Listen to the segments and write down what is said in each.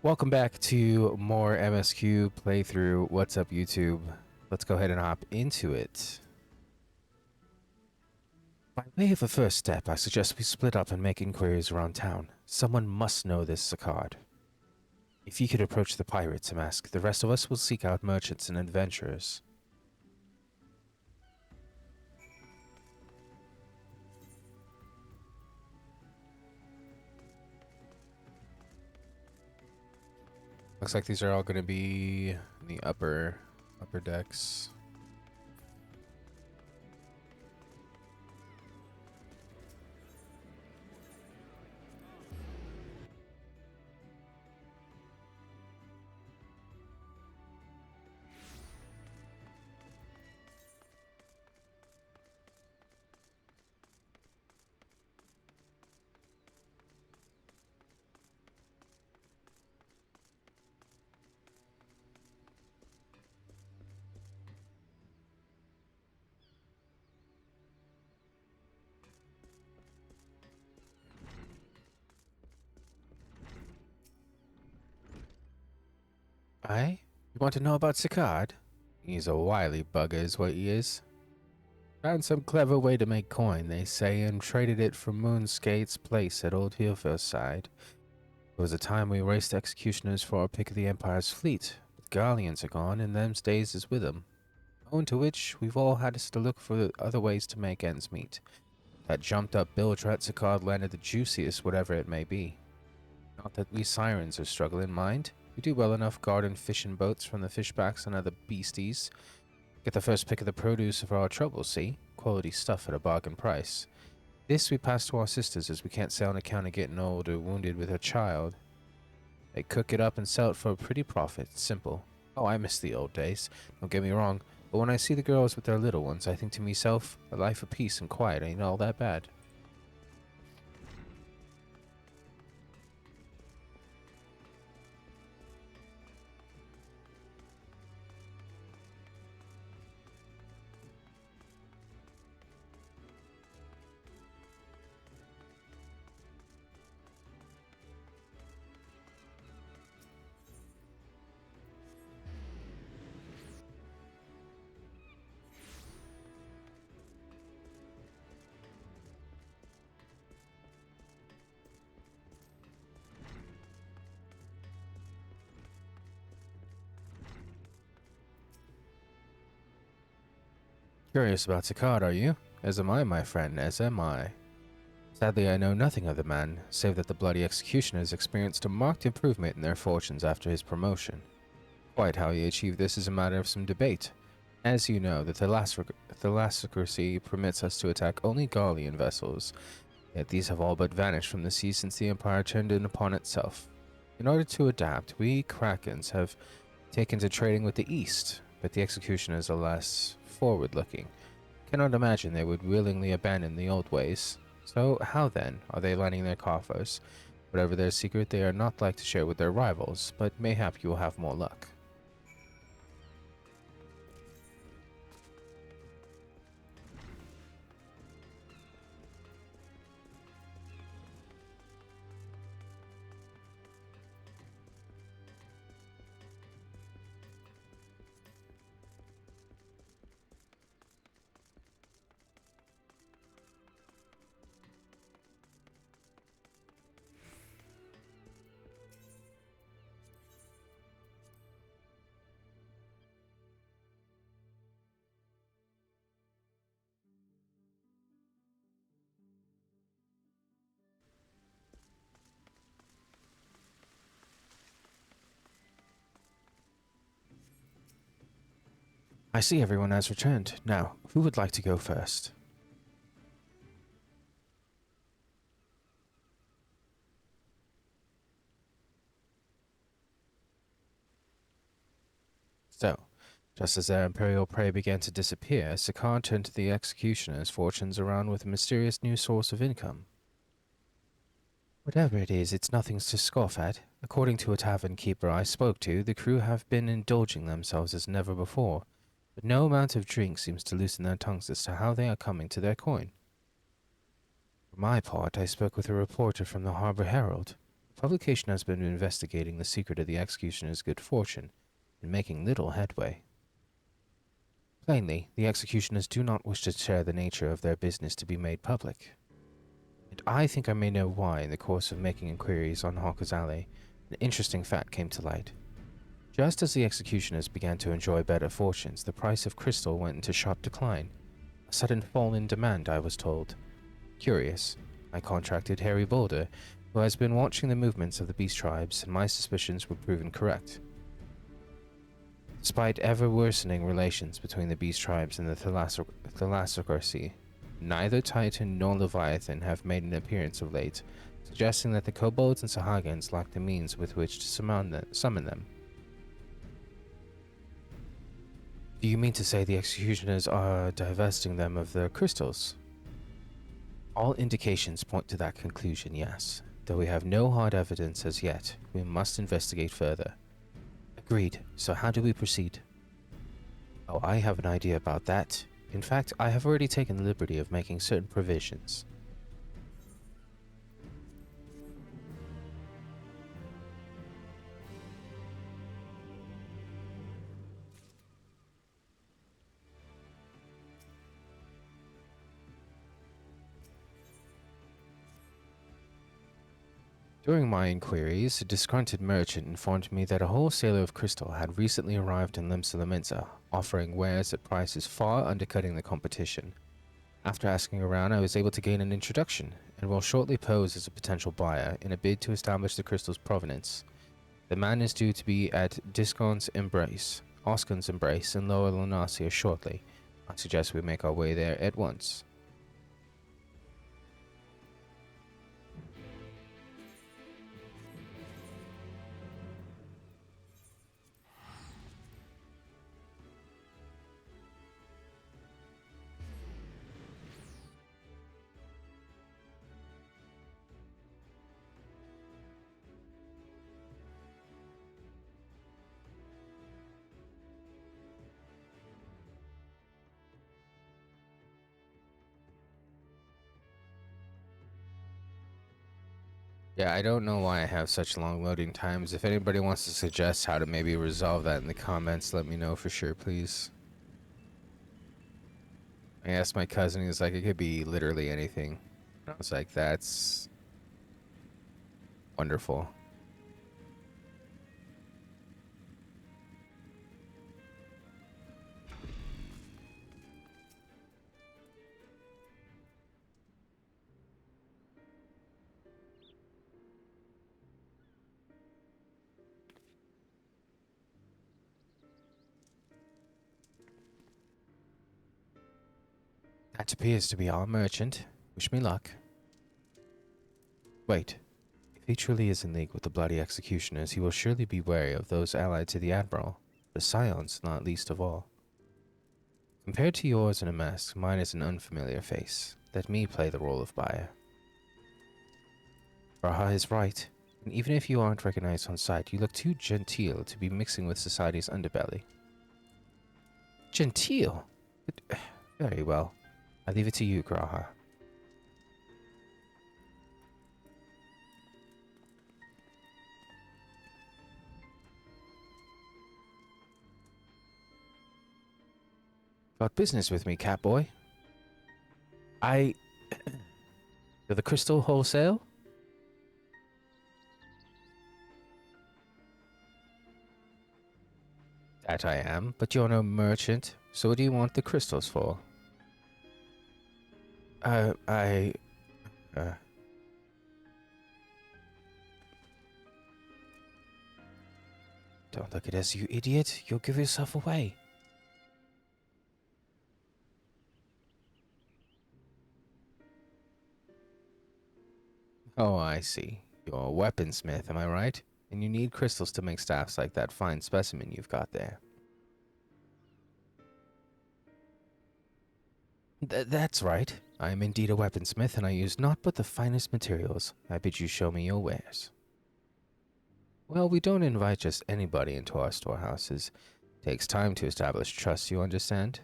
Welcome back to more MSQ playthrough. What's up, YouTube? Let's go ahead and hop into it. By way of a first step, I suggest we split up and make inquiries around town. Someone must know this Saccard. If you could approach the pirates, MSQ, the rest of us will seek out merchants and adventurers. Looks like these are all going to be in the upper decks. Aye? You want to know about Saccard? He's a wily bugger is what he is. Found some clever way to make coin, they say, and traded it for Moonskate's place at Old Hillside. There was a time we raced executioners for our pick of the Empire's fleet, but galleons are gone, and them's days is with 'em. Owing to which, we've all had to look for other ways to make ends meet. That jumped-up bilge rat Saccard landed the juiciest, whatever it may be. Not that we sirens are struggling, mind. We do well enough guarding fishing boats from the fishbacks and other beasties. Get the first pick of the produce of our troubles, see? Quality stuff at a bargain price. This we pass to our sisters, as we can't sail on account of getting old or wounded with her child. They cook it up and sell it for a pretty profit. Simple. Oh, I miss the old days. Don't get me wrong, but when I see the girls with their little ones, I think to myself, a life of peace and quiet ain't all that bad. Curious about Saccard, are you? As am I, my friend, as am I. Sadly, I know nothing of the man, save that the bloody executioners experienced a marked improvement in their fortunes after his promotion. Quite how he achieved this is a matter of some debate. As you know, the thalassocracy permits us to attack only Gallian vessels, yet these have all but vanished from the sea since the Empire turned in upon itself. In order to adapt, we Krakens have taken to trading with the East, but the executioners are less forward-looking. Cannot imagine they would willingly abandon the old ways. So how then are they lining their coffers? Whatever their secret, they are not like to share with their rivals, but mayhap you will have more luck. I see everyone has returned. Now, who would like to go first? So, just as their imperial prey began to disappear, Saccard turned to the executioner's fortunes around with a mysterious new source of income. Whatever it is, it's nothing to scoff at. According to a tavern keeper I spoke to, the crew have been indulging themselves as never before, but no amount of drink seems to loosen their tongues as to how they are coming to their coin. For my part, I spoke with a reporter from the Harbor Herald. Publication has been investigating the secret of the executioner's good fortune and making little headway. Plainly, the executioners do not wish to share the nature of their business to be made public. And I think I may know why. In the course of making inquiries on Hawker's Alley, an interesting fact came to light. Just as the executioners began to enjoy better fortunes, the price of crystal went into sharp decline. A sudden fall in demand, I was told. Curious, I contracted Harry Boulder, who has been watching the movements of the beast tribes, and my suspicions were proven correct. Despite ever-worsening relations between the beast tribes and the Thalassocracy, neither Titan nor Leviathan have made an appearance of late, suggesting that the kobolds and Sahagins lack the means with which to summon them. Do you mean to say the executioners are divesting them of their crystals? All indications point to that conclusion, yes. Though we have no hard evidence as yet, we must investigate further. Agreed. So how do we proceed? Oh, I have an idea about that. In fact, I have already taken the liberty of making certain provisions. During my inquiries, a disgruntled merchant informed me that a wholesaler of crystal had recently arrived in Limsa, offering wares at prices far undercutting the competition. After asking around, I was able to gain an introduction, and will shortly pose as a potential buyer in a bid to establish the crystal's provenance. The man is due to be at Oscan's Embrace in Lower Lunacia shortly. I suggest we make our way there at once. Yeah, I don't know why I have such long loading times. If anybody wants to suggest how to maybe resolve that in the comments, let me know for sure, please. I asked my cousin, he was like, it could be literally anything. I was like, that's wonderful. That appears to be our merchant. Wish me luck. Wait. If he truly is in league with the bloody executioners, he will surely be wary of those allied to the Admiral, the Scions not least of all. Compared to yours in a mask, mine is an unfamiliar face. Let me play the role of buyer. Raha is right, and even if you aren't recognized on sight, you look too genteel to be mixing with society's underbelly. Genteel? Very well. I leave it to you, Graha. Got business with me, Catboy? You're the crystal wholesale? That I am, but you're no merchant, so what do you want the crystals for? Don't look at us, you idiot. You'll give yourself away. Oh, I see. You're a weaponsmith, am I right? And you need crystals to make staffs like that fine specimen you've got there. That's right. I am indeed a weaponsmith, and I use naught but the finest materials. I bid you show me your wares. Well, we don't invite just anybody into our storehouses. Takes time to establish trust, you understand?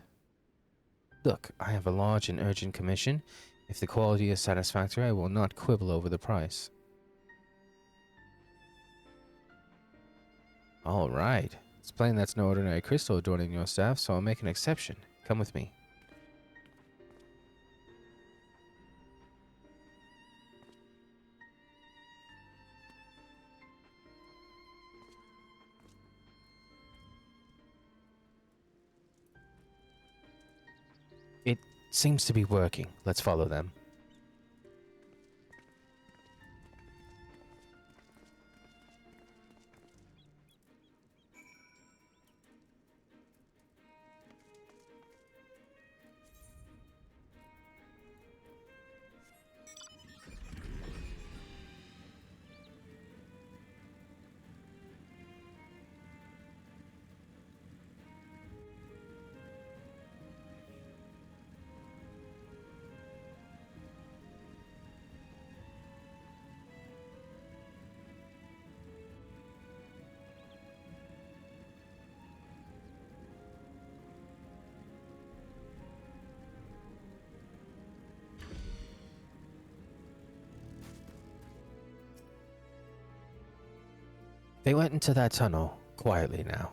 Look, I have a large and urgent commission. If the quality is satisfactory, I will not quibble over the price. All right. It's plain that's no ordinary crystal adorning your staff, so I'll make an exception. Come with me. It seems to be working. Let's follow them. They went into that tunnel quietly now.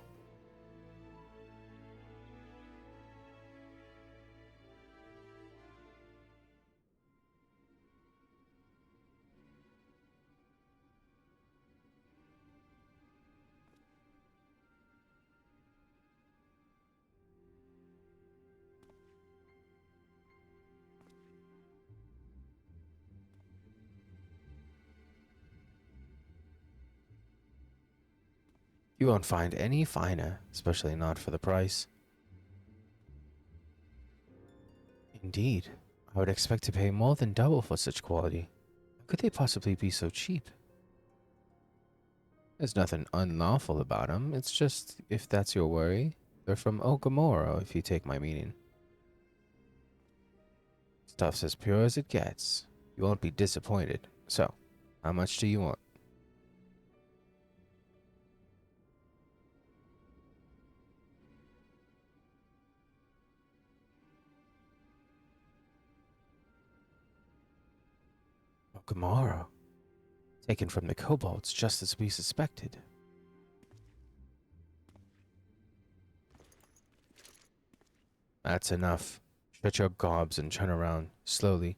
You won't find any finer, especially not for the price. Indeed, I would expect to pay more than double for such quality. How could they possibly be so cheap? There's nothing unlawful about them. It's just, if that's your worry, they're from Okamoro, if you take my meaning. Stuff's as pure as it gets. You won't be disappointed. So, how much do you want? Okamoro. Taken from the kobolds, just as we suspected. That's enough. Shut your gobs and turn around, slowly.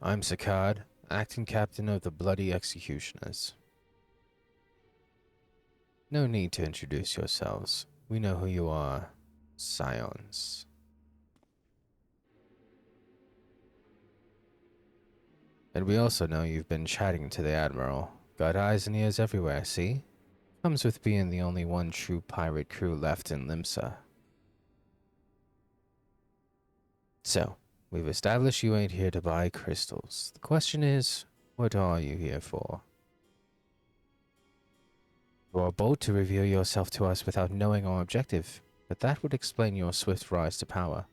I'm Sakad, acting captain of the Bloody Executioners. No need to introduce yourselves. We know who you are, scions. And we also know you've been chatting to the Admiral. Got eyes and ears everywhere, see? Comes with being the only one true pirate crew left in Limsa. So, we've established you ain't here to buy crystals. The question is, what are you here for? You are bold to reveal yourself to us without knowing our objective, but that would explain your swift rise to power.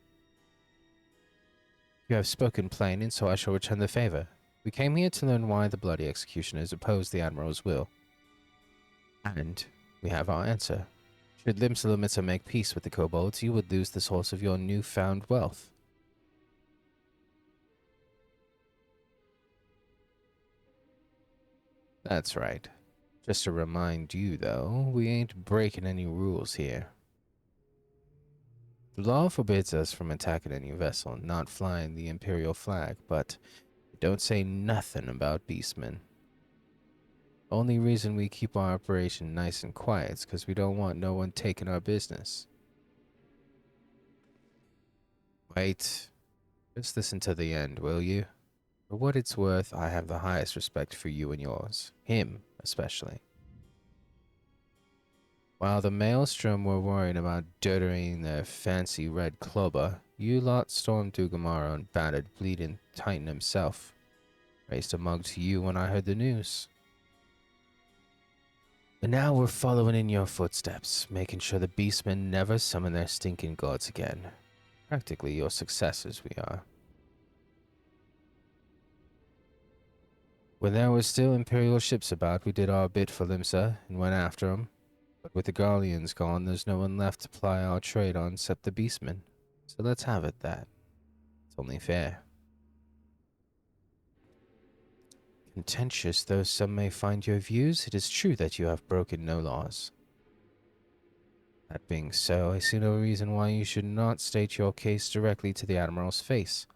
You have spoken plain, and so I shall return the favor. We came here to learn why the Bloody Executioners oppose the Admiral's will. And we have our answer. Should Limsa make peace with the kobolds, you would lose the source of your newfound wealth. That's right. Just to remind you, though, we ain't breaking any rules here. The law forbids us from attacking any vessel, not flying the Imperial flag, but it don't say nothing about beastmen. Only reason we keep our operation nice and quiet is because we don't want no one taking our business. Wait. Just listen to the end, will you? For what it's worth, I have the highest respect for you and yours. Him, especially. While the Maelstrom were worried about dirtying their fancy red clubber, you lot stormed Dugamara and battered bleeding Titan himself. Raised a mug to you when I heard the news. And now we're following in your footsteps, making sure the beastmen never summon their stinking gods again. Practically your successors we are. When there were still Imperial ships about, we did our bit for Limsa and went after 'em. But with the Garleans gone, there's no one left to ply our trade on except the Beastmen. So let's have it that. It's only fair. Contentious though some may find your views, it is true that you have broken no laws. That being so, I see no reason why you should not state your case directly to the Admiral's face,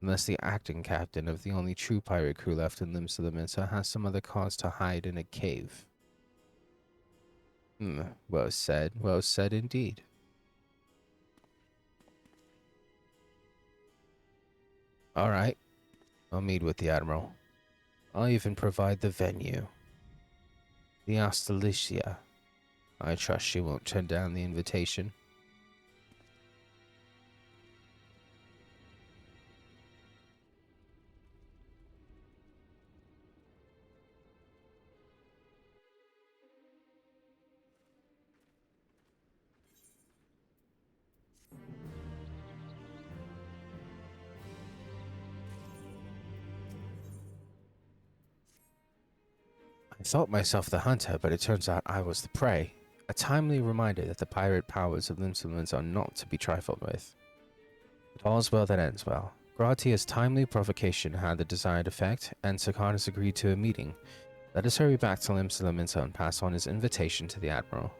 unless the acting captain of the only true pirate crew left in Limsa has some other cause to hide in a cave. Well said indeed. Alright, I'll meet with the Admiral. I'll even provide the venue. The Astalicia. I trust she won't turn down the invitation. I thought myself the hunter, but it turns out I was the prey. A timely reminder that the pirate powers of Limsalans are not to be trifled with. But all's well that ends well. Gratia's timely provocation had the desired effect, and Sakar has agreed to a meeting. Let us hurry back to Limsalamintha and pass on his invitation to the Admiral.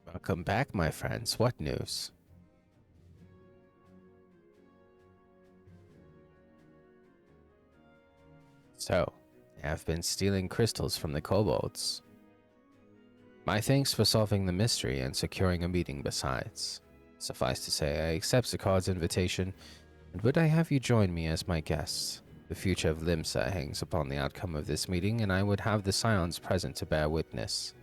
Welcome back, my friends. What news? So, I have been stealing crystals from the kobolds. My thanks for solving the mystery and securing a meeting besides. Suffice to say, I accept Zakard's invitation, and would I have you join me as my guest? The future of Limsa hangs upon the outcome of this meeting, and I would have the Scions present to bear witness.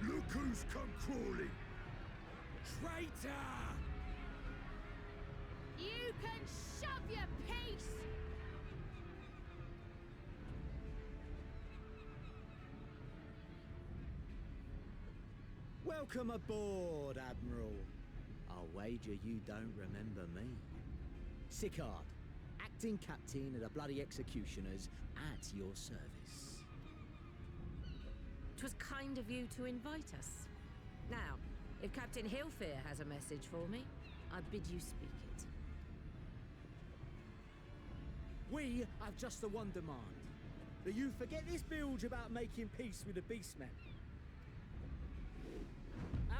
Look who's come crawling! Traitor! You can shove your piece! Welcome aboard, Admiral. I'll wager you don't remember me. Sicard, acting captain of the bloody executioners, at your service. 'Twas kind of you to invite us. Now, if Captain Hillfear has a message for me, I bid you speak it. We have just the one demand. That you forget this bilge about making peace with the Beastmen.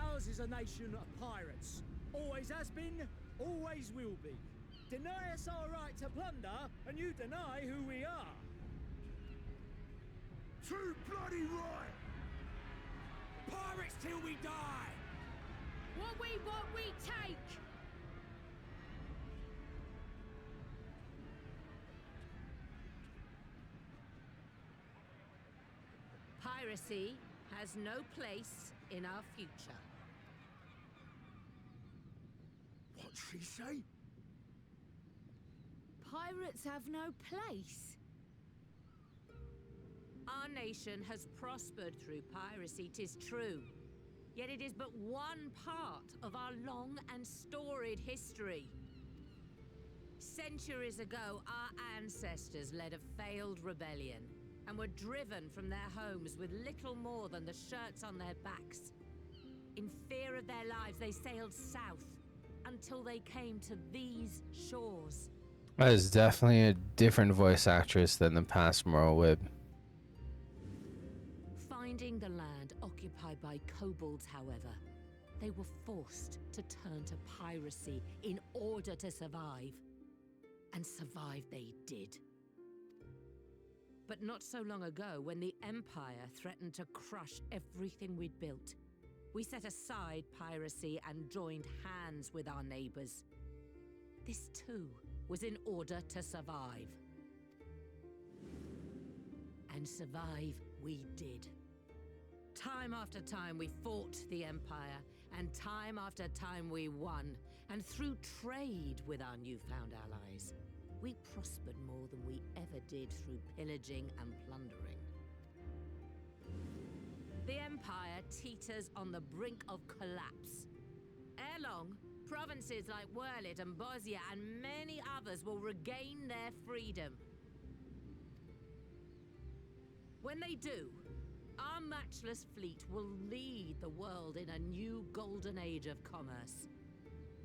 Ours is a nation of pirates. Always has been, always will be. Deny us our right to plunder, and you deny who we are. Too bloody right! Pirates till we die! What we take! Piracy has no place in our future. What'd she say? Pirates have no place. Our nation has prospered through piracy, 'tis true. Yet it is but one part of our long and storied history. Centuries ago, our ancestors led a failed rebellion and were driven from their homes with little more than the shirts on their backs. In fear of their lives, they sailed south until they came to these shores. That is definitely a different voice actress than the past Merlwyb. Finding the land occupied by kobolds, however, they were forced to turn to piracy in order to survive. And survive they did. But not so long ago, when the Empire threatened to crush everything we'd built, we set aside piracy and joined hands with our neighbors. This too was in order to survive. And survive we did. Time after time we fought the Empire, and time after time we won. And through trade with our newfound allies, we prospered more than we ever did through pillaging and plundering. The Empire teeters on the brink of collapse. Ere long, provinces like Wurlit and Bosnia and many others will regain their freedom. When they do, our matchless fleet will lead the world in a new golden age of commerce.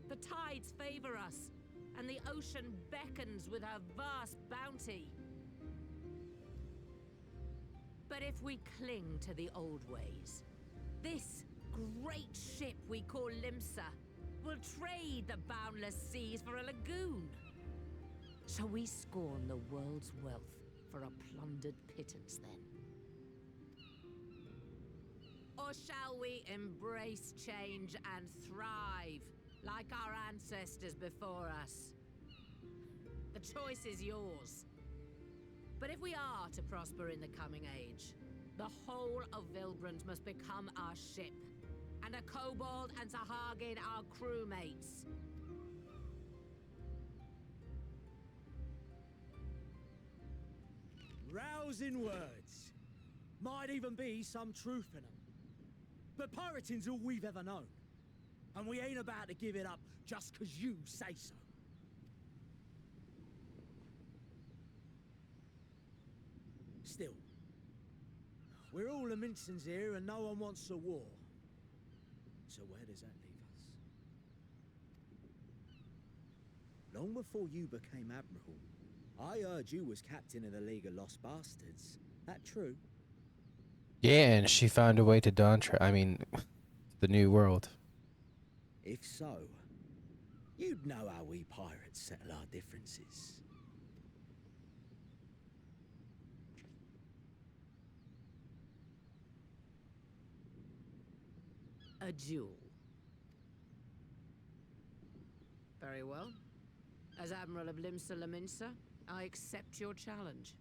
The tides favor us, and the ocean beckons with her vast bounty. But if we cling to the old ways, this great ship we call Limsa will trade the boundless seas for a lagoon. Shall we scorn the world's wealth for a plundered pittance then? Or shall we embrace change and thrive, like our ancestors before us? The choice is yours. But if we are to prosper in the coming age, the whole of Vilbrand must become our ship, and a kobold and Sahagin our crewmates. Rousing words. Might even be some truth in them. But pirating's all we've ever known. And we ain't about to give it up just 'cause you say so. Still, we're all Laminsons here and no one wants a war. So where does that leave us? Long before you became Admiral, I heard you was captain of the League of Lost Bastards. That true? Yeah, and she found a way to the New World. If so, you'd know how we pirates settle our differences. A duel. Very well. As Admiral of Limsa Laminsa, I accept your challenge.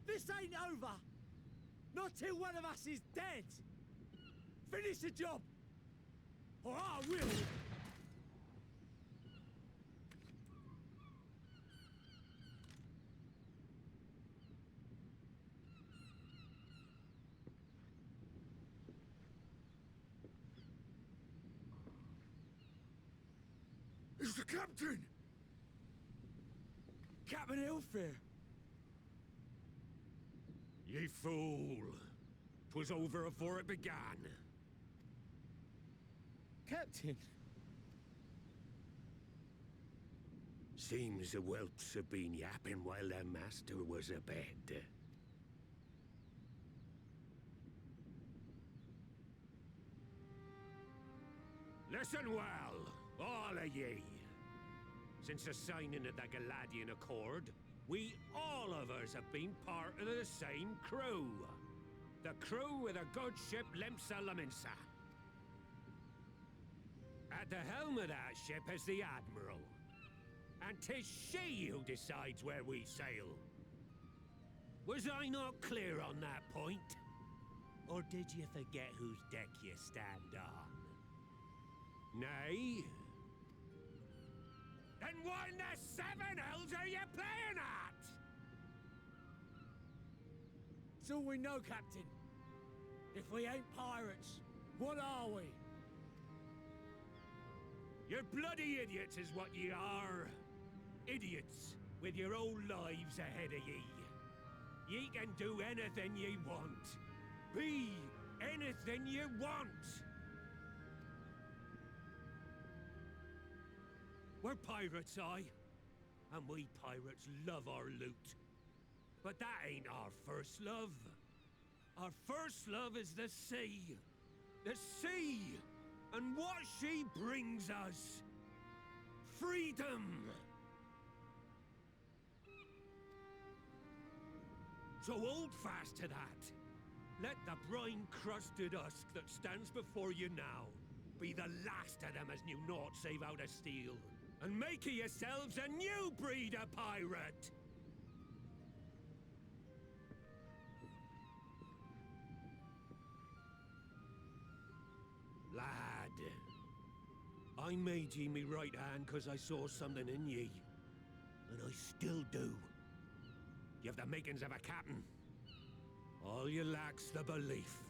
This ain't over! Not till one of us is dead! Finish the job! Or I will! the captain? Captain Ilfir! Ye fool! 'Twas over afore it began. Captain! Seems the whelps have been yapping while their master was abed. Listen well, all of ye. Since the signing of the Galadian Accord, we all of us have been part of the same crew. The crew with a good ship Limsa Laminsa. At the helm of that ship is the Admiral. And 'tis she who decides where we sail. Was I not clear on that point? Or did you forget whose deck you stand on? Nay? Then what in the seven hells are you playing at? It's all we know, Captain. If we ain't pirates, what are we? You're bloody idiots is what ye are. Idiots with your own lives ahead of ye. Ye can do anything ye want. Be anything ye want. We're pirates, aye. And we pirates love our loot. But that ain't our first love. Our first love is the sea. The sea! And what she brings us. Freedom! So hold fast to that. Let the brine-crusted husk that stands before you now be the last of them as knew naught save out of steel. And make of yourselves a new breed of pirate! Lad, I made ye me right hand 'cause I saw something in ye. And I still do. You've the makings of a captain. All you lack's the belief.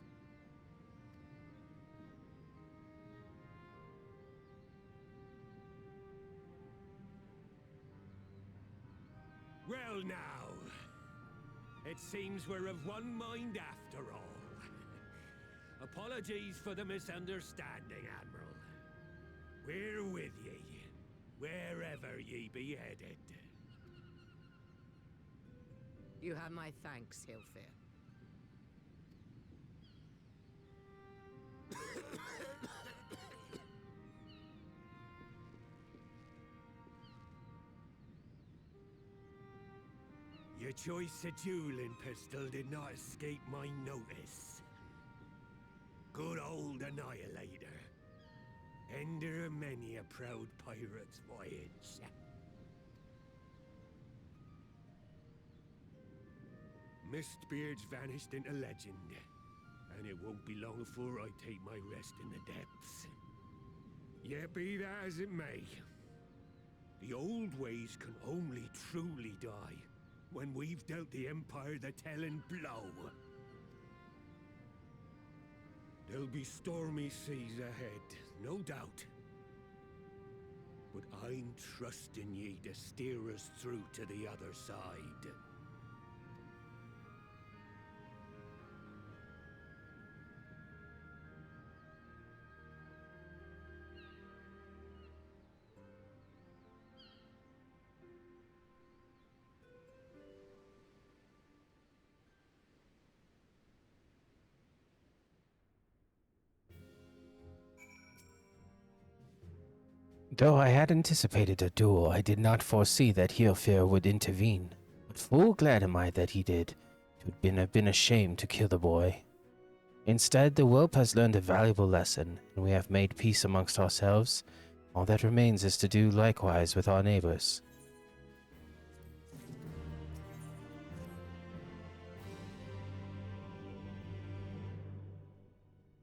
Well now, it seems we're of one mind after all. Apologies for the misunderstanding, Admiral. We're with ye, wherever ye be headed. You have my thanks, Hilfir. Your choice of dueling pistol did not escape my notice. Good old Annihilator. Ender of many a proud pirate's voyage. Mistbeard's vanished into legend, and it won't be long before I take my rest in the depths. Yet be that as it may, the old ways can only truly die when we've dealt the Empire the telling blow. There'll be stormy seas ahead, no doubt. But I'm trusting ye to steer us through to the other side. Though I had anticipated a duel, I did not foresee that Hilfir would intervene. But full glad am I that he did. It would have been a shame to kill the boy. Instead, the whelp has learned a valuable lesson, and we have made peace amongst ourselves. All that remains is to do likewise with our neighbors.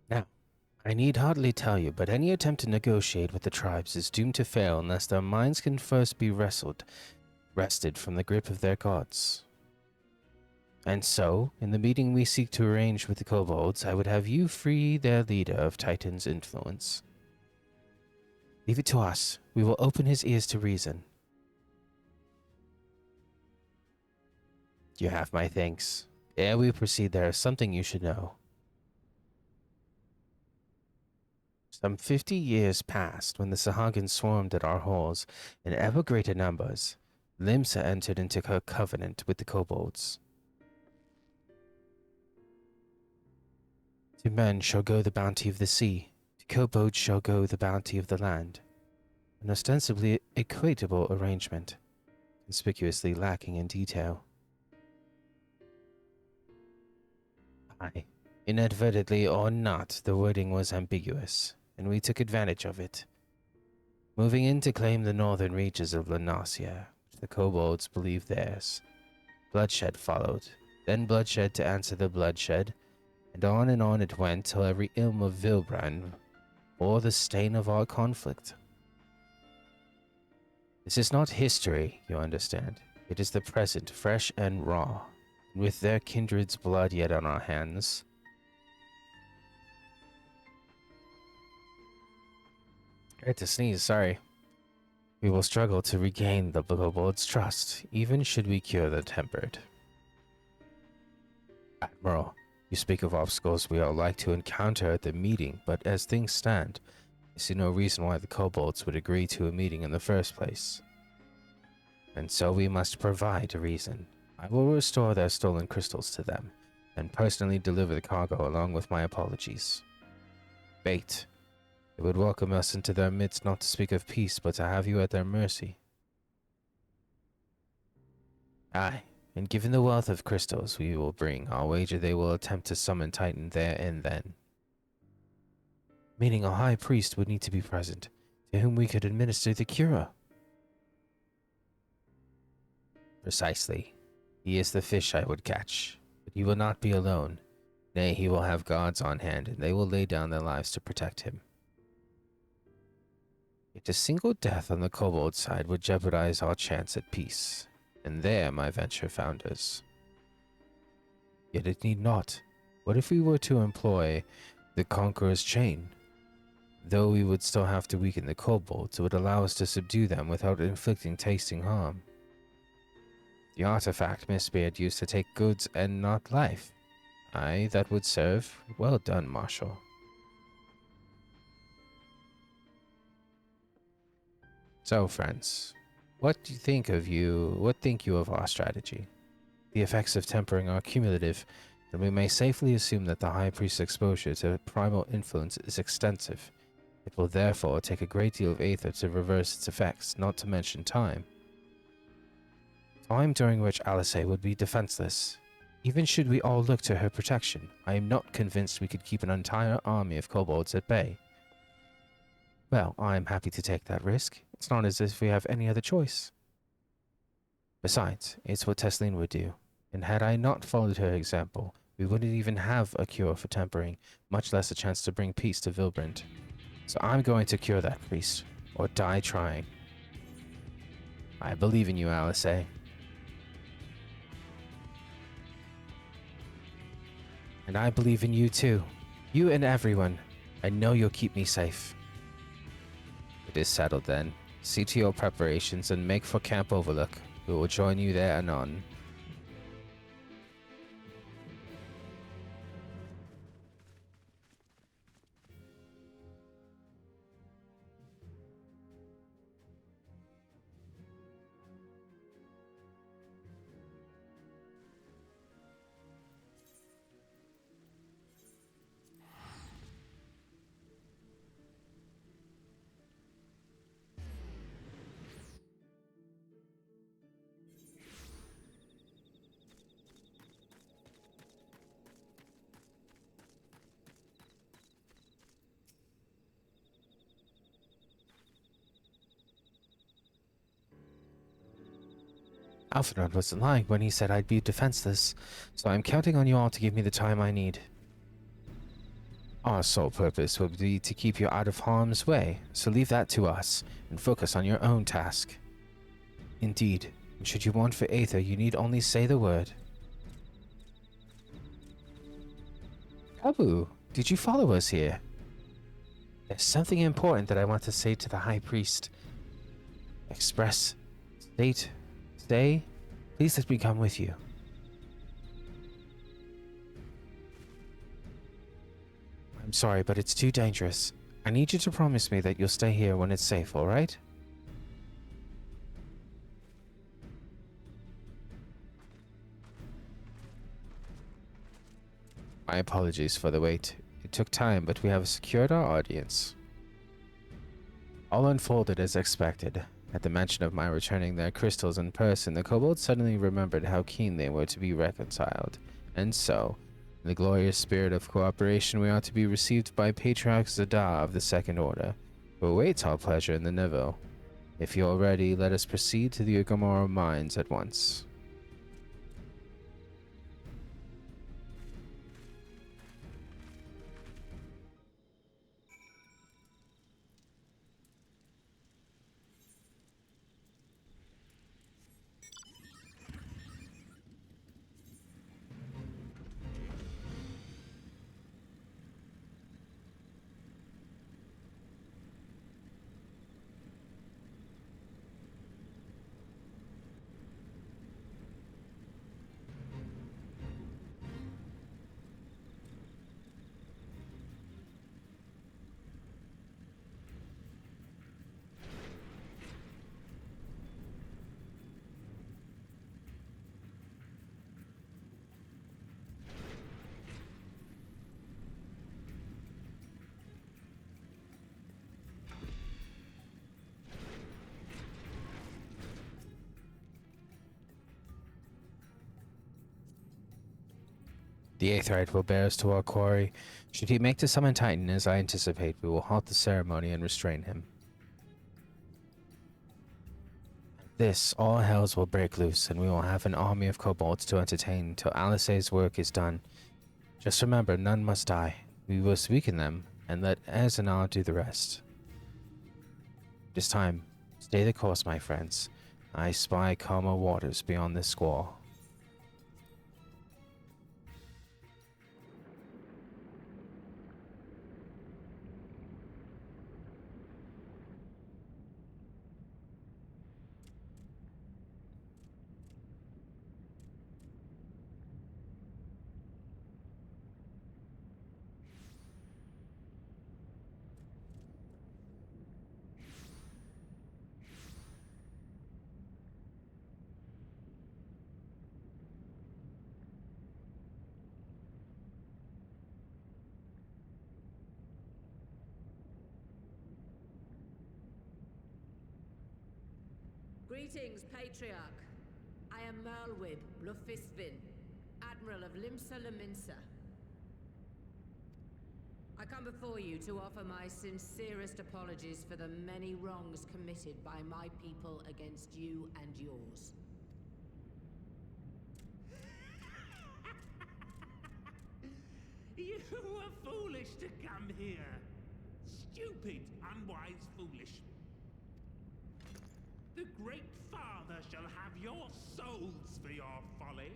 Now, I need hardly tell you, but any attempt to negotiate with the tribes is doomed to fail unless their minds can first be wrested from the grip of their gods. And so, in the meeting we seek to arrange with the kobolds, I would have you free their leader of Titan's influence. Leave it to us. We will open his ears to reason. You have my thanks. Ere we proceed, there is something you should know. Some 50 years passed when the Sahagins swarmed at our halls in ever greater numbers. Limsa entered into her covenant with the kobolds. To men shall go the bounty of the sea, to kobolds shall go the bounty of the land. An ostensibly equitable arrangement, conspicuously lacking in detail. Aye, inadvertently or not, the wording was ambiguous, and we took advantage of it. Moving in to claim the northern reaches of Lanasia, which the kobolds believed theirs. Bloodshed followed, then bloodshed to answer the bloodshed, and on it went till every ilm of Vilbrand bore the stain of our conflict. This is not history, you understand. It is the present, fresh and raw, and with their kindred's blood yet on our hands. I had to sneeze, sorry. We will struggle to regain the kobold's trust, even should we cure the tempered. Admiral, you speak of obstacles we are like to encounter at the meeting, but as things stand, I see no reason why the kobolds would agree to a meeting in the first place. And so we must provide a reason. I will restore their stolen crystals to them, and personally deliver the cargo along with my apologies. Bait. They would welcome us into their midst not to speak of peace, but to have you at their mercy. Aye, and given the wealth of crystals we will bring, I'll wager they will attempt to summon Titan there and then. Meaning a high priest would need to be present, to whom we could administer the cure. Precisely. He is the fish I would catch, but he will not be alone. Nay, he will have guards on hand, and they will lay down their lives to protect him. Yet a single death on the kobold side would jeopardize our chance at peace, and there my venture founders. Yet it need not. What if we were to employ the Conqueror's Chain? Though we would still have to weaken the kobolds, it would allow us to subdue them without inflicting tasting harm. The artifact Mistbeard used to take goods and not life. Aye, that would serve. Well done, Marshal. So, friends, what think you of our strategy? The effects of tempering are cumulative, and we may safely assume that the High Priest's exposure to primal influence is extensive. It will therefore take a great deal of aether to reverse its effects, not to mention time. Time during which Alice would be defenseless. Even should we all look to her protection, I am not convinced we could keep an entire army of kobolds at bay. Well, I am happy to take that risk. It's not as if we have any other choice. Besides, it's what Tesleen would do, and had I not followed her example, we wouldn't even have a cure for tempering, much less a chance to bring peace to Vilbrand. So I'm going to cure that priest, or die trying. I believe in you, Alice. And I believe in you too. You and everyone. I know you'll keep me safe. It is settled then. See to your preparations and make for Camp Overlook. We will join you there anon. Alphinaud wasn't lying when he said I'd be defenseless, so I'm counting on you all to give me the time I need. Our sole purpose will be to keep you out of harm's way, so leave that to us, and focus on your own task. Indeed, and should you want for aether, you need only say the word. Abu, did you follow us here? There's something important that I want to say to the High Priest. Express. State. Stay. Please let me come with you. I'm sorry, but it's too dangerous. I need you to promise me that you'll stay here when it's safe, alright? My apologies for the wait. It took time, but we have secured our audience. All unfolded as expected. At the mention of my returning their crystals in person, the kobolds suddenly remembered how keen they were to be reconciled. And so, in the glorious spirit of cooperation, we are to be received by Patriarch Zadar of the Second Order, who awaits our pleasure in the Neville. If you're ready, let us proceed to the Ugamora mines at once. The Aetheryte will bear us to our quarry. Should he make the summon Titan as I anticipate, we will halt the ceremony and restrain him. This, all hells will break loose, and we will have an army of kobolds to entertain till Alice's work is done. Just remember, none must die. We will weaken them, and let Azanar do the rest. It is time. Stay the course, my friends. I spy calmer waters beyond this squall. Greetings, Patriarch. I am Merlwib Blufisvin, Admiral of Limsa Laminsa. I come before you to offer my sincerest apologies for the many wrongs committed by my people against you and yours. You were foolish to come here. Stupid, unwise, foolish. The Great Father shall have your souls for your folly.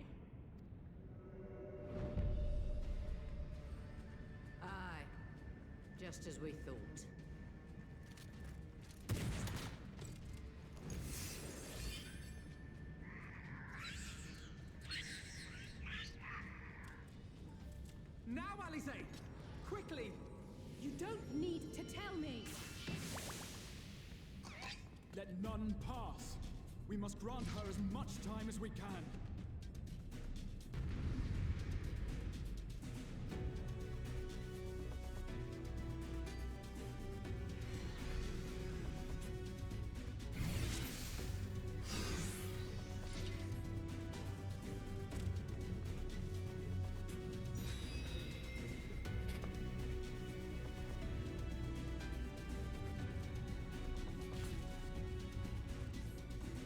Aye, just as we thought. Now, Alice! Quickly! You don't need to tell me. Let none pass. We must grant her as much time as we can.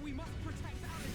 We must protect Alice!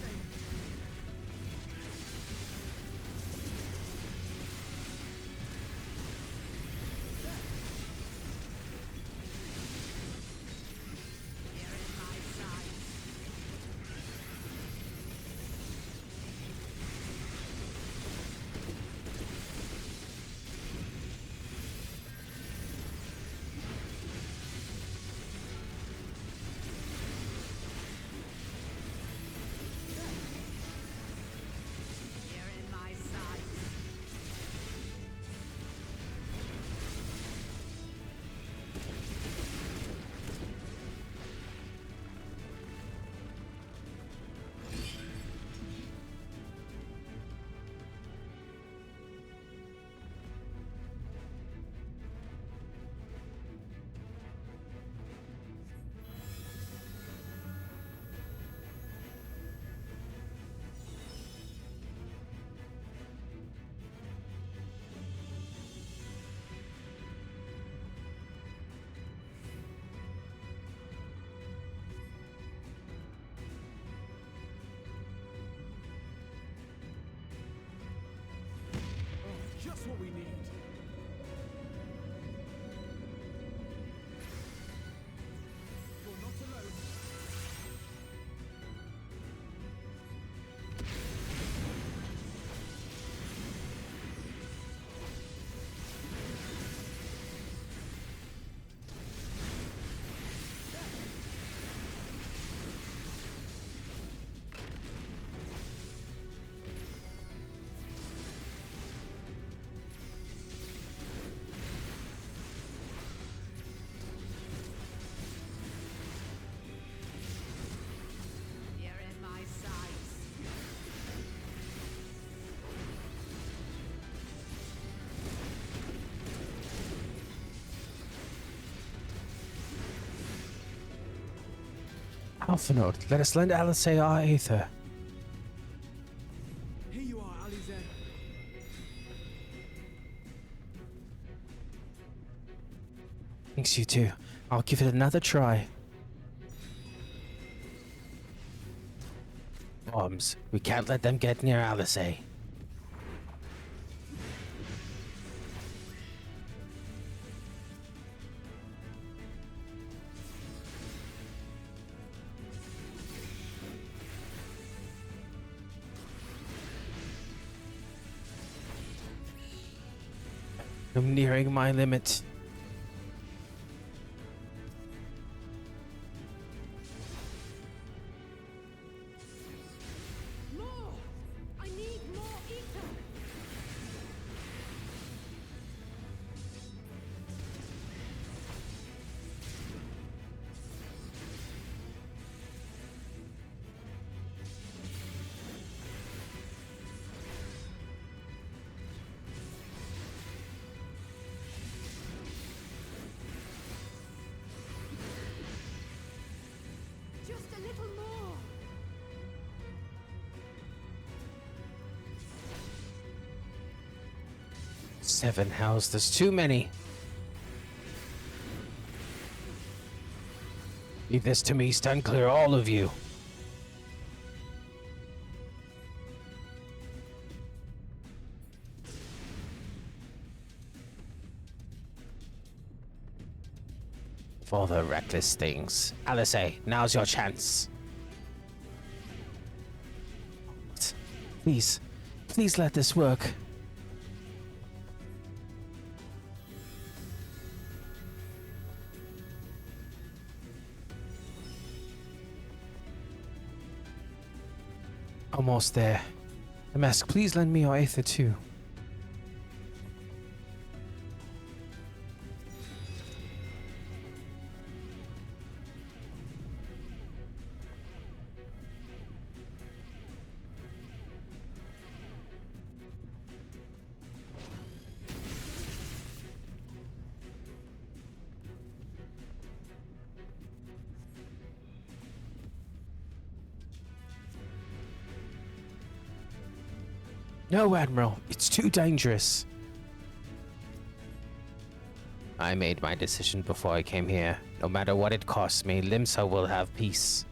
Just what we need. You're not alone. You're in my sights. Alpha Node, let us lend Alice our aether. Here you are, Alize. Thanks, you two. I'll give it another try. Bombs. We can't let them get near Alice. I'm nearing my limit. More! I need more ether! Just a little more! Seven hells, there's too many. Leave this to me, stand clear, all of you. For the reckless things. Alice, now's your chance. Please, please let this work. Almost there. MSQ, please lend me your aether too. No, Admiral, it's too dangerous. I made my decision before I came here. No matter what it costs me, Limsa will have peace.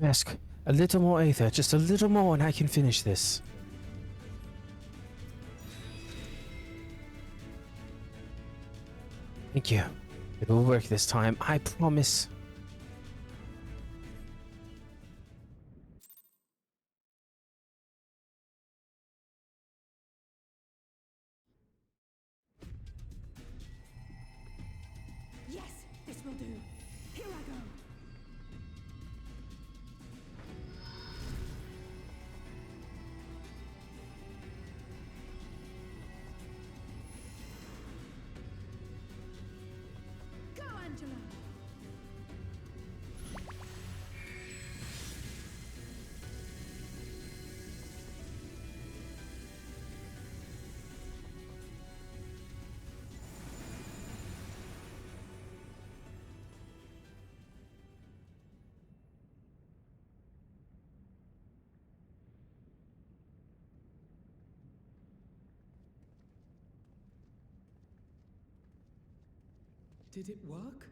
Ask a little more aether, just a little more, and I can finish this. Thank you. It will work this time, I promise. Yes, this will do. Here I go. Go, Angela. Did it work?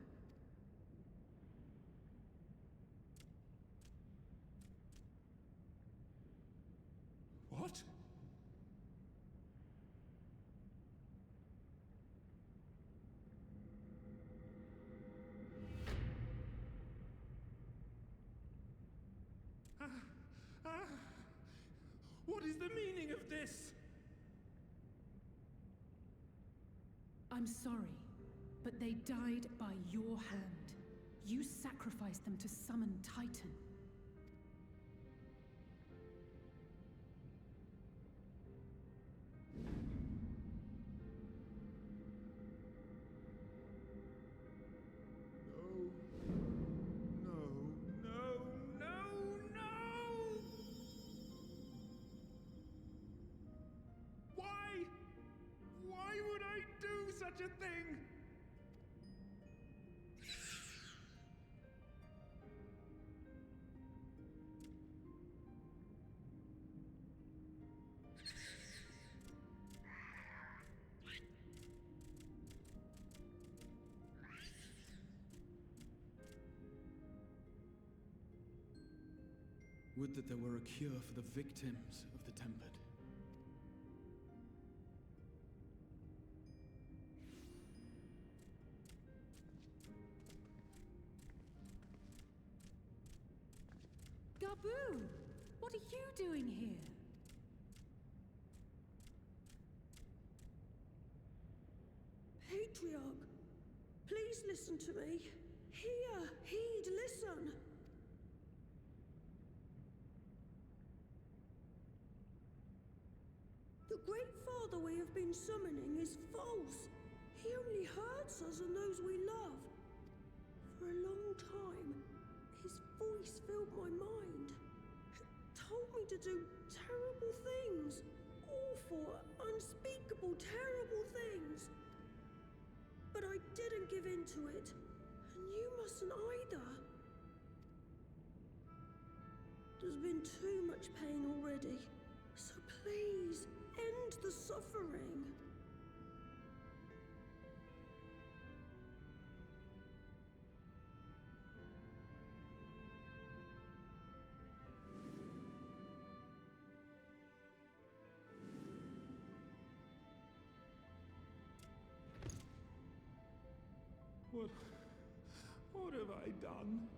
What? What is the meaning of this? I'm sorry, but they died by your hand. You sacrificed them to summon Titan. No! Why would I do such a thing? Would that there were a cure for the victims of the Tempered. Gabu! What are you doing here? Patriarch, please listen to me. Hear, heed, listen. The Great Father we have been summoning is false. He only hurts us and those we love. For a long time, his voice filled my mind. It told me to do terrible things. Awful, unspeakable, terrible things. But I didn't give in to it. And you mustn't either. There's been too much pain already. So please, end the suffering. What have I done?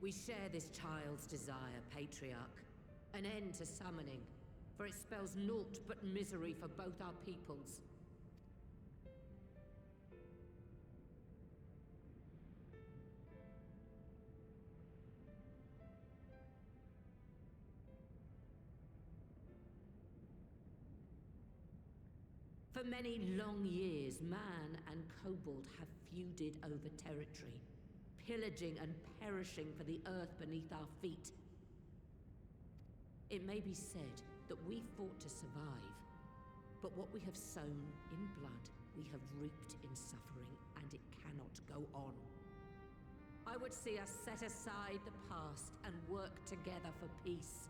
We share this child's desire, Patriarch. An end to summoning, for it spells naught but misery for both our peoples. For many long years, man and kobold have feuded over territory, pillaging and perishing for the earth beneath our feet. It may be said that we fought to survive, but what we have sown in blood, we have reaped in suffering, and it cannot go on. I would see us set aside the past and work together for peace.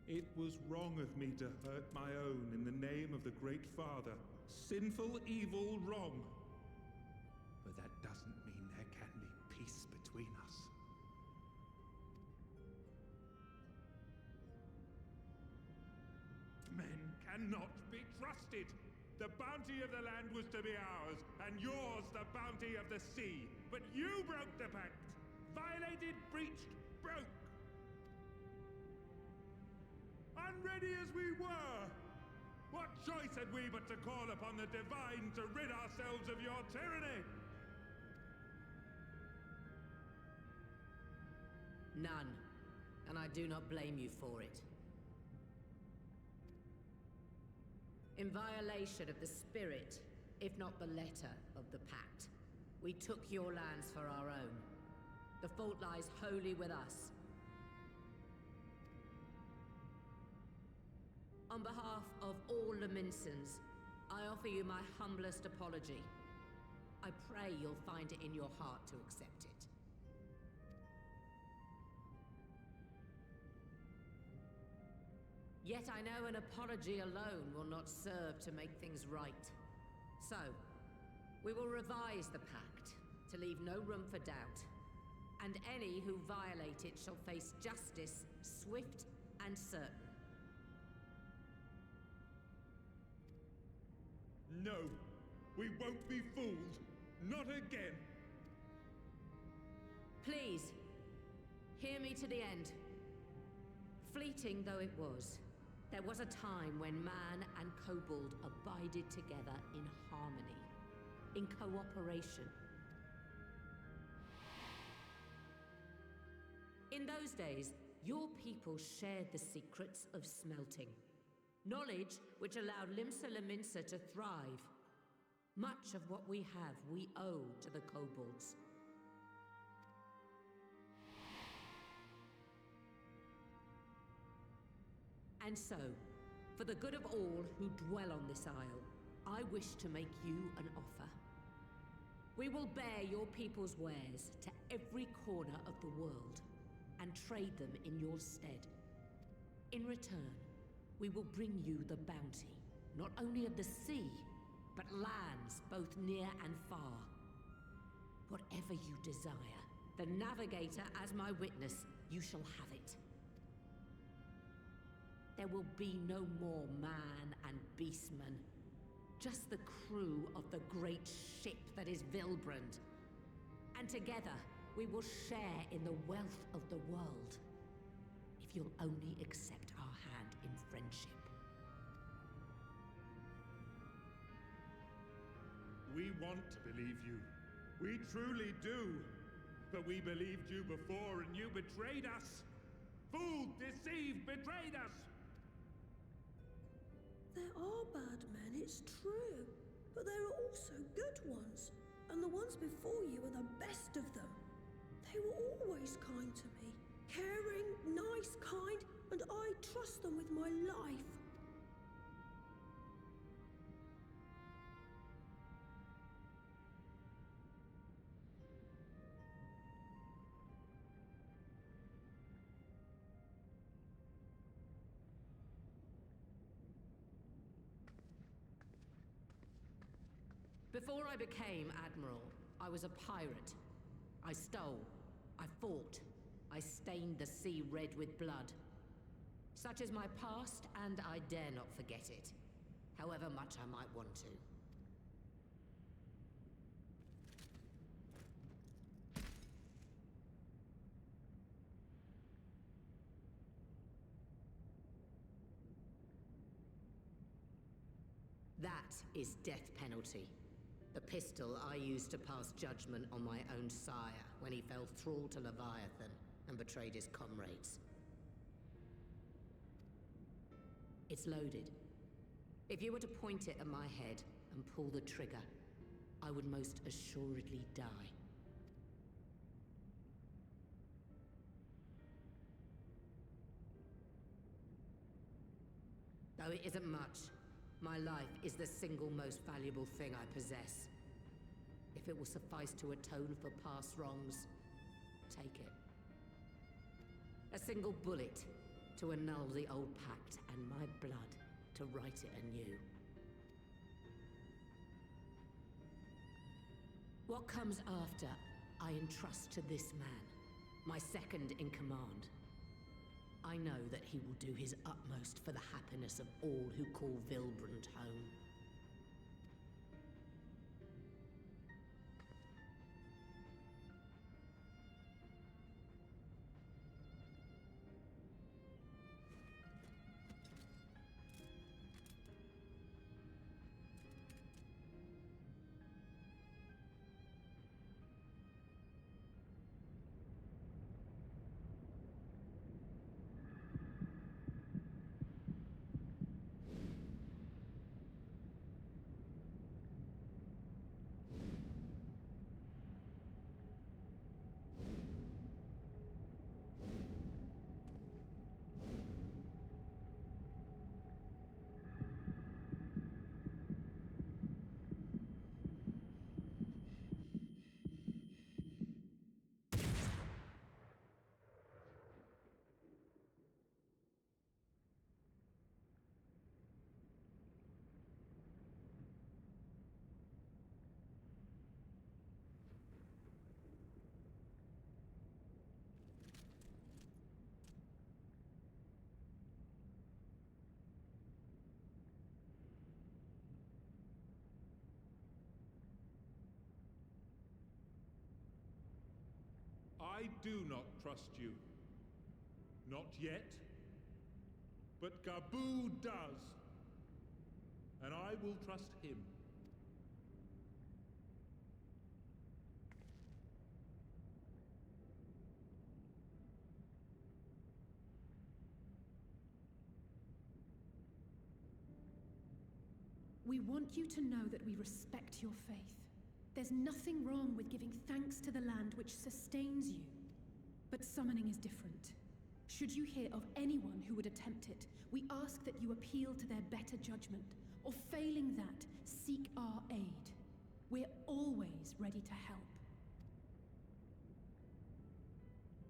It was wrong of me to hurt my own in the name of of the Great Father, sinful, evil, wrong. But that doesn't mean there can be peace between us. Men cannot be trusted. The bounty of the land was to be ours, and yours the bounty of the sea. But you broke the pact. Violated, breached, broke. Unready as we were, what choice had we but to call upon the divine to rid ourselves of your tyranny? None, and I do not blame you for it. In violation of the spirit, if not the letter of the pact, we took your lands for our own. The fault lies wholly with us. On behalf of all Laminsons, I offer you my humblest apology. I pray you'll find it in your heart to accept it. Yet I know an apology alone will not serve to make things right. So, we will revise the pact to leave no room for doubt. And any who violate it shall face justice, swift and certain. No, we won't be fooled. Not again. Please, hear me to the end. Fleeting though it was, there was a time when man and kobold abided together in harmony, in cooperation. In those days, your people shared the secrets of smelting. Knowledge which allowed Limsa Laminsa to thrive. Much of what we have, we owe to the kobolds. And so, for the good of all who dwell on this isle, I wish to make you an offer. We will bear your people's wares to every corner of the world, and trade them in your stead. In return, we will bring you the bounty, not only of the sea, but lands both near and far. Whatever you desire, the Navigator as my witness, you shall have it. There will be no more man and beastman, just the crew of the great ship that is Vilbrand. And together, we will share in the wealth of the world, if you'll only accept our hand in friendship. We want to believe you. We truly do. But we believed you before and you betrayed us. Fooled, deceived, betrayed us. There are bad men, it's true. But there are also good ones. And the ones before you are the best of them. They were always kind to me. Caring, nice, kind, and I trust them with my life. Before I became Admiral, I was a pirate. I stole, I fought, I stained the sea red with blood. Such is my past, and I dare not forget it, however much I might want to. That is death penalty. The pistol I used to pass judgment on my own sire when he fell thrall to Leviathan and betrayed his comrades. It's loaded. If you were to point it at my head and pull the trigger, I would most assuredly die. Though it isn't much, my life is the single most valuable thing I possess. If it will suffice to atone for past wrongs, take it. A single bullet to annul the old pact, and my blood to write it anew. What comes after, I entrust to this man, my second in command. I know that he will do his utmost for the happiness of all who call Vilbrand home. I do not trust you. Not yet. But Gaboo does. And I will trust him. We want you to know that we respect your faith. There's nothing wrong with giving thanks to the land which sustains you. But summoning is different. Should you hear of anyone who would attempt it, we ask that you appeal to their better judgment, or failing that, seek our aid. We're always ready to help.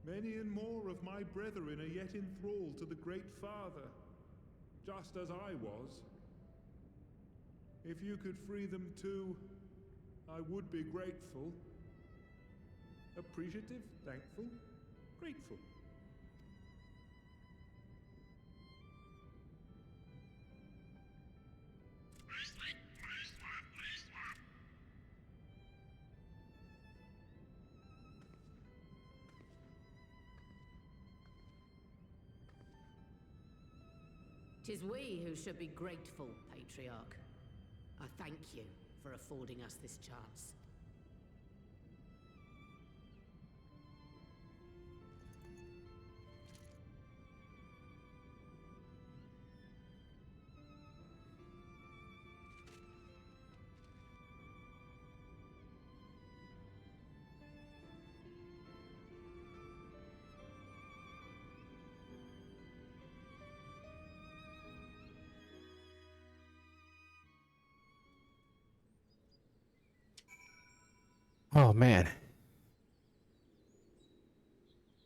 Many and more of my brethren are yet enthralled to the Great Father, just as I was. If you could free them too, I would be grateful. Appreciative, thankful, grateful. Tis we who should be grateful, Patriarch. I thank you for affording us this chance. Oh, man.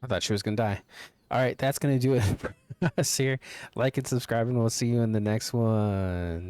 I thought she was going to die. All right, that's going to do it for us here. Like and subscribe, and we'll see you in the next one.